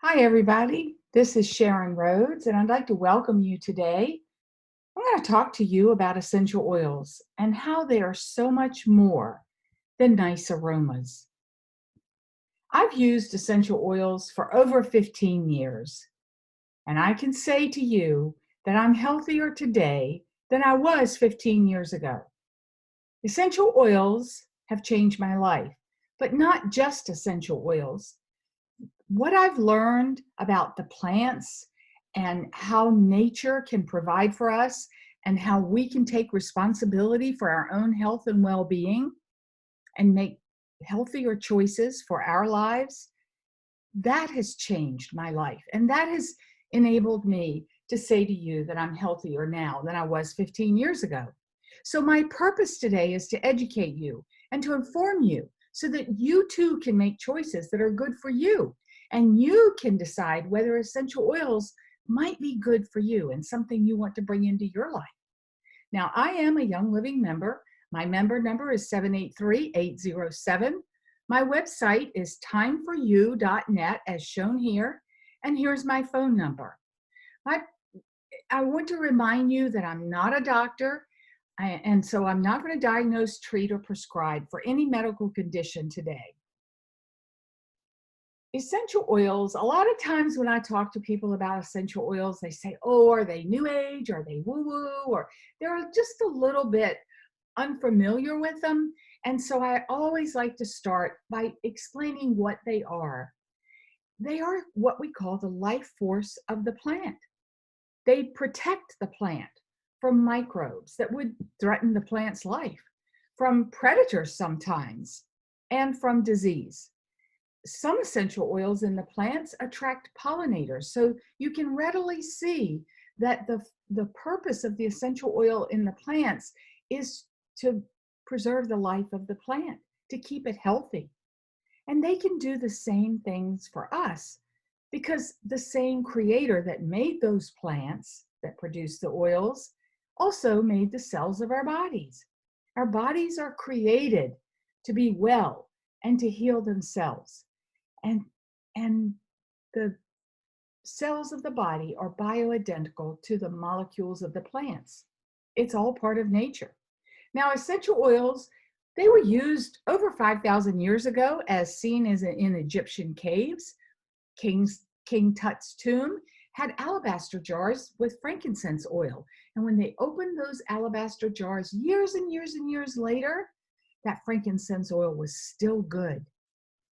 Hi, everybody. This is Sharon Rhodes, and I'd like to welcome you today. I'm going to talk to you about essential oils and how they are so much more than nice aromas. I've used essential oils for over 15 years, and I can say to you that I'm healthier today than I was 15 years ago. Essential oils have changed my life, but not just essential oils. What I've learned about the plants and how nature can provide for us and how we can take responsibility for our own health and well-being and make healthier choices for our lives, that has changed my life. And that has enabled me to say to you that I'm healthier now than I was 15 years ago. So my purpose today is to educate you and to inform you so that you too can make choices that are good for you. And you can decide whether essential oils might be good for you and something you want to bring into your life. Now, I am a Young Living member. My member number is 783-807. My website is timeforyou.net as shown here. And here's my phone number. I want to remind you that I'm not a doctor, and so I'm not going to diagnose, treat, or prescribe for any medical condition today. Essential oils, a lot of times when I talk to people about essential oils, they say, oh, are they new age? Are they woo-woo? Or they're just a little bit unfamiliar with them. And so I always like to start by explaining what they are. They are what we call the life force of the plant. They protect the plant from microbes that would threaten the plant's life, from predators sometimes, and from disease. Some essential oils in the plants attract pollinators, so you can readily see that the purpose of the essential oil in the plants is to preserve the life of the plant, to keep it healthy. And they can do the same things for us because the same creator that made those plants that produce the oils also made the cells of our bodies. Our bodies are created to be well and to heal themselves. And the cells of the body are bioidentical to the molecules of the plants. It's all part of nature. Now, essential oils, they were used over 5,000 years ago, as seen as in Egyptian caves. King Tut's tomb had alabaster jars with frankincense oil. And when they opened those alabaster jars years and years and years later, that frankincense oil was still good.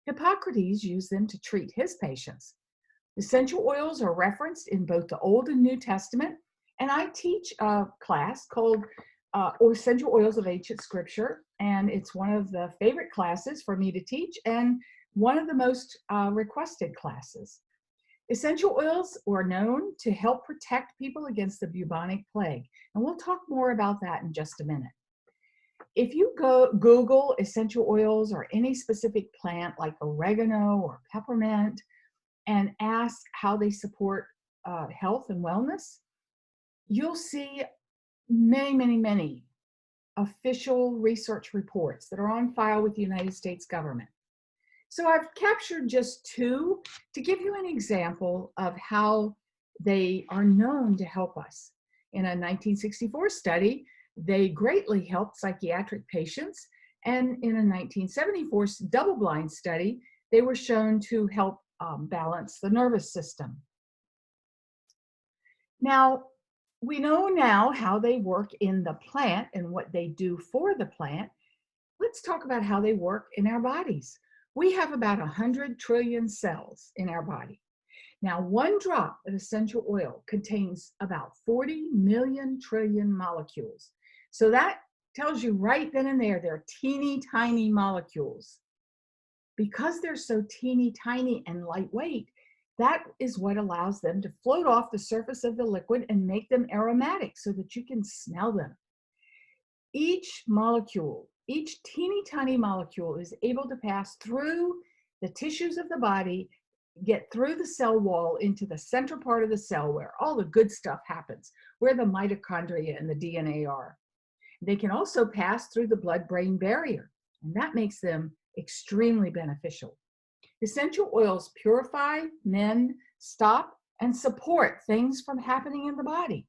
Hippocrates used them to treat his patients. Essential oils are referenced in both the Old and New Testament, and I teach a class called Essential Oils of Ancient Scripture, and it's one of the favorite classes for me to teach and one of the most requested classes. Essential oils are known to help protect people against the bubonic plague, and we'll talk more about that in just a minute. If you go Google essential oils or any specific plant like oregano or peppermint and ask how they support health and wellness, you'll see many, many, many official research reports that are on file with the United States government. So I've captured just two to give you an example of how they are known to help us. In a 1964 study, they greatly helped psychiatric patients, and in a 1974 double-blind study, they were shown to help balance the nervous system. Now, we know now how they work in the plant and what they do for the plant. Let's talk about how they work in our bodies. We have about 100 trillion cells in our body. Now, one drop of essential oil contains about 40 million trillion molecules. So that tells you right then and there, they're teeny tiny molecules. Because they're so teeny tiny and lightweight, that is what allows them to float off the surface of the liquid and make them aromatic so that you can smell them. Each molecule, each teeny tiny molecule is able to pass through the tissues of the body, get through the cell wall into the central part of the cell where all the good stuff happens, where the mitochondria and the DNA are. They can also pass through the blood-brain barrier, and that makes them extremely beneficial. Essential oils purify, mend, stop, and support things from happening in the body.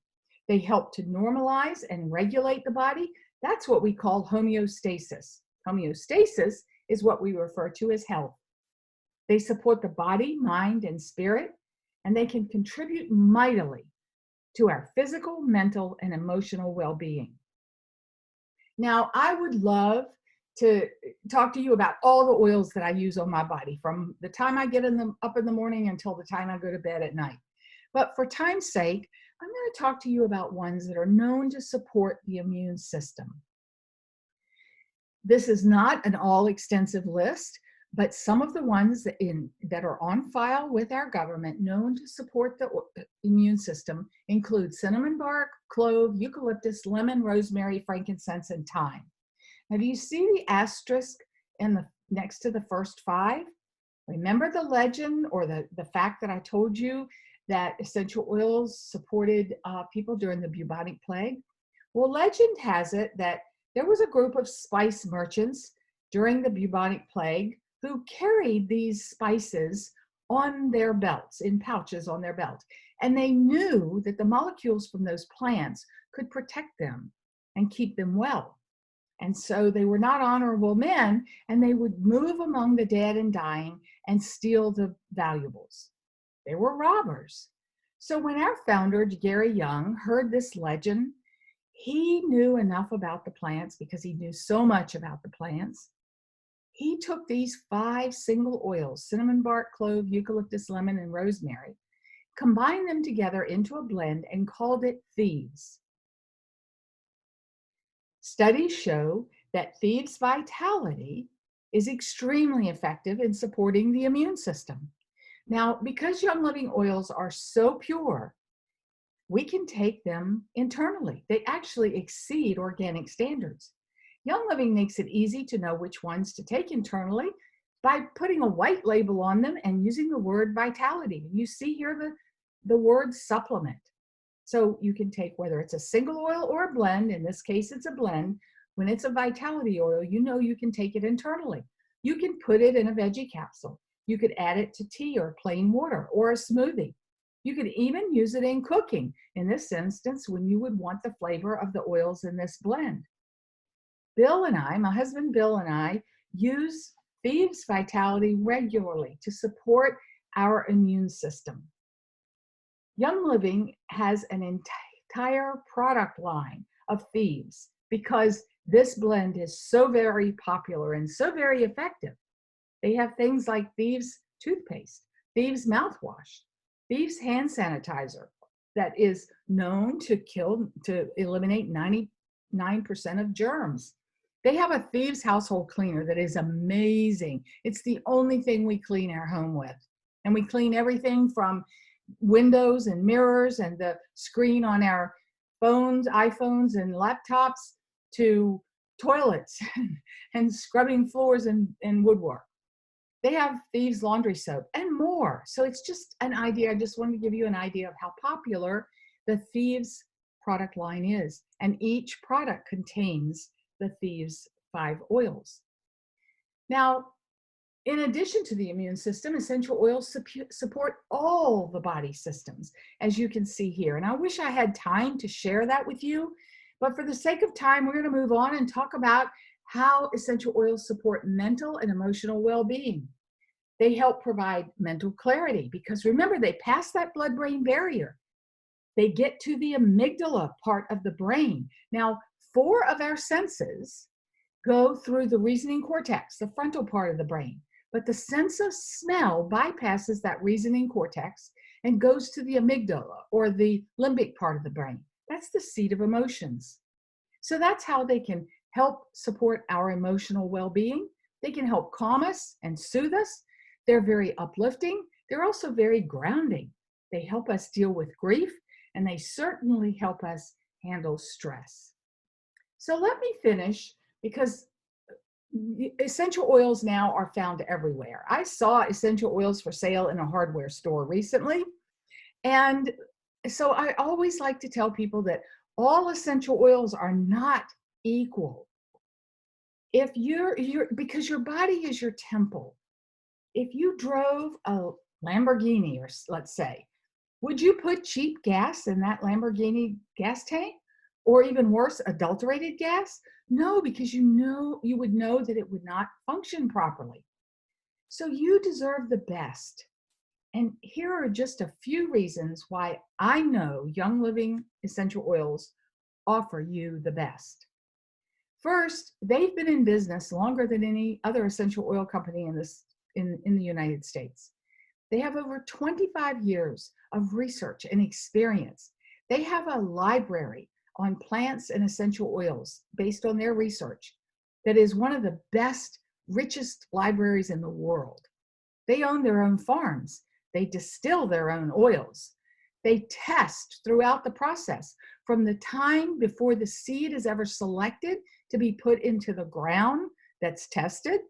They help to normalize and regulate the body. That's what we call homeostasis. Homeostasis is what we refer to as health. They support the body, mind, and spirit, and they can contribute mightily to our physical, mental, and emotional well-being. Now, I would love to talk to you about all the oils that I use on my body from the time I get up in the morning until the time I go to bed at night. But for time's sake, I'm going to talk to you about ones that are known to support the immune system. This is not an all-extensive list, but some of the ones that are on file with our government known to support the immune system include cinnamon bark, clove, eucalyptus, lemon, rosemary, frankincense, and thyme. Now, do you see the asterisk next to the first 5? Remember the legend or the fact that I told you that essential oils supported people during the bubonic plague? Well, legend has it that there was a group of spice merchants during the bubonic plague who carried these spices on their belts, in pouches on their belt. And they knew that the molecules from those plants could protect them and keep them well. And so they were not honorable men, and they would move among the dead and dying and steal the valuables. They were robbers. So when our founder, Gary Young, heard this legend, he knew enough about the plants because he knew so much about the plants. He took these 5 single oils, cinnamon bark, clove, eucalyptus, lemon, and rosemary, combined them together into a blend and called it Thieves. Studies show that Thieves Vitality is extremely effective in supporting the immune system. Now, because Young Living oils are so pure, we can take them internally. They actually exceed organic standards. Young Living makes it easy to know which ones to take internally by putting a white label on them and using the word vitality. You see here the word supplement. So you can take whether it's a single oil or a blend. In this case, it's a blend. When it's a vitality oil, you know you can take it internally. You can put it in a veggie capsule. You could add it to tea or plain water or a smoothie. You could even use it in cooking. In this instance, when you would want the flavor of the oils in this blend. Bill and I, my husband Bill and I, use Thieves Vitality regularly to support our immune system. Young Living has an entire product line of Thieves because this blend is so very popular and so very effective. They have things like Thieves toothpaste, Thieves mouthwash, Thieves hand sanitizer that is known to eliminate 99% of germs. They have a Thieves household cleaner that is amazing. It's the only thing we clean our home with. And we clean everything from windows and mirrors and the screen on our phones, iPhones and laptops to toilets and scrubbing floors and woodwork. They have Thieves laundry soap and more. So it's just an idea. I just wanted to give you an idea of how popular the Thieves product line is. And each product contains the Thieves 5 oils. Now, in addition to the immune system, essential oils support all the body systems, as you can see here. And I wish I had time to share that with you, but for the sake of time, we're going to move on and talk about how essential oils support mental and emotional well-being. They help provide mental clarity because remember, they pass that blood-brain barrier. They get to the amygdala part of the brain. Now, 4 of our senses go through the reasoning cortex, the frontal part of the brain. But the sense of smell bypasses that reasoning cortex and goes to the amygdala or the limbic part of the brain. That's the seat of emotions. So that's how they can help support our emotional well-being. They can help calm us and soothe us. They're very uplifting. They're also very grounding. They help us deal with grief, and they certainly help us handle stress. So let me finish because essential oils now are found everywhere. I saw essential oils for sale in a hardware store recently. And so I always like to tell people that all essential oils are not equal. If because your body is your temple. If you drove a Lamborghini, or let's say, would you put cheap gas in that Lamborghini gas tank? Or even worse, adulterated gas? No, because you would know that it would not function properly. So you deserve the best. And here are just a few reasons why I know Young Living essential oils offer you the best. First, they've been in business longer than any other essential oil company in the United States. They have over 25 years of research and experience. They have a library on plants and essential oils based on their research that is one of the best, richest libraries in the world. They own their own farms. They distill their own oils. They test throughout the process from the time before the seed is ever selected to be put into the ground that's tested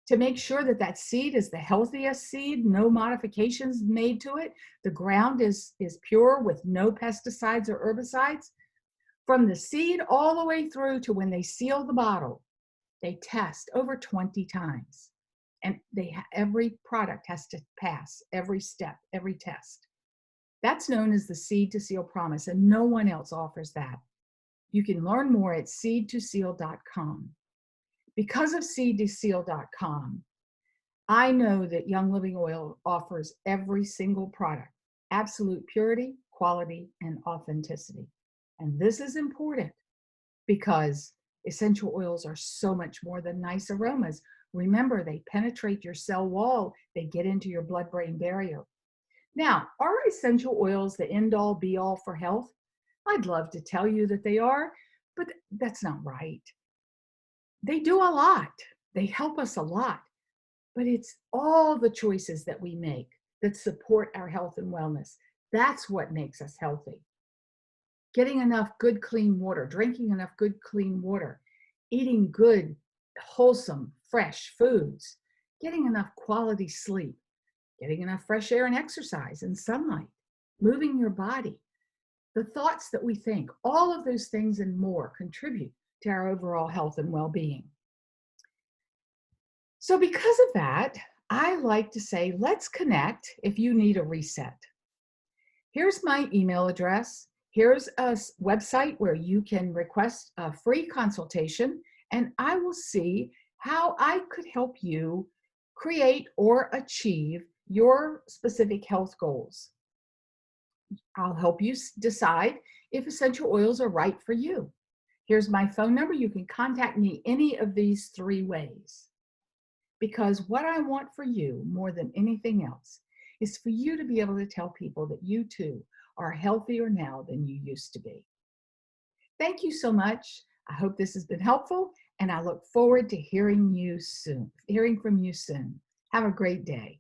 to make sure that that seed is the healthiest seed, no modifications made to it. The ground is pure with no pesticides or herbicides. From the seed all the way through to when they seal the bottle, they test over 20 times. And every product has to pass every step, every test. That's known as the Seed to Seal Promise, and no one else offers that. You can learn more at seedtoseal.com. Because of seedtoseal.com, I know that Young Living Oil offers every single product, absolute purity, quality, and authenticity. And this is important because essential oils are so much more than nice aromas. Remember, they penetrate your cell wall, they get into your blood-brain barrier. Now, are essential oils the end-all be-all for health? I'd love to tell you that they are, but that's not right. They do a lot. They help us a lot, but it's all the choices that we make that support our health and wellness. That's what makes us healthy. Getting enough good, clean water, drinking enough good, clean water, eating good, wholesome, fresh foods, getting enough quality sleep, getting enough fresh air and exercise and sunlight, moving your body. The thoughts that we think, all of those things and more contribute to our overall health and well-being. So because of that, I like to say, let's connect if you need a reset. Here's my email address. Here's a website where you can request a free consultation, and I will see how I could help you create or achieve your specific health goals. I'll help you decide if essential oils are right for you. Here's my phone number. You can contact me any of these three ways. Because what I want for you more than anything else is for you to be able to tell people that you too are healthier now than you used to be. Thank you so much. I hope this has been helpful, and I look forward to hearing from you soon. Have a great day.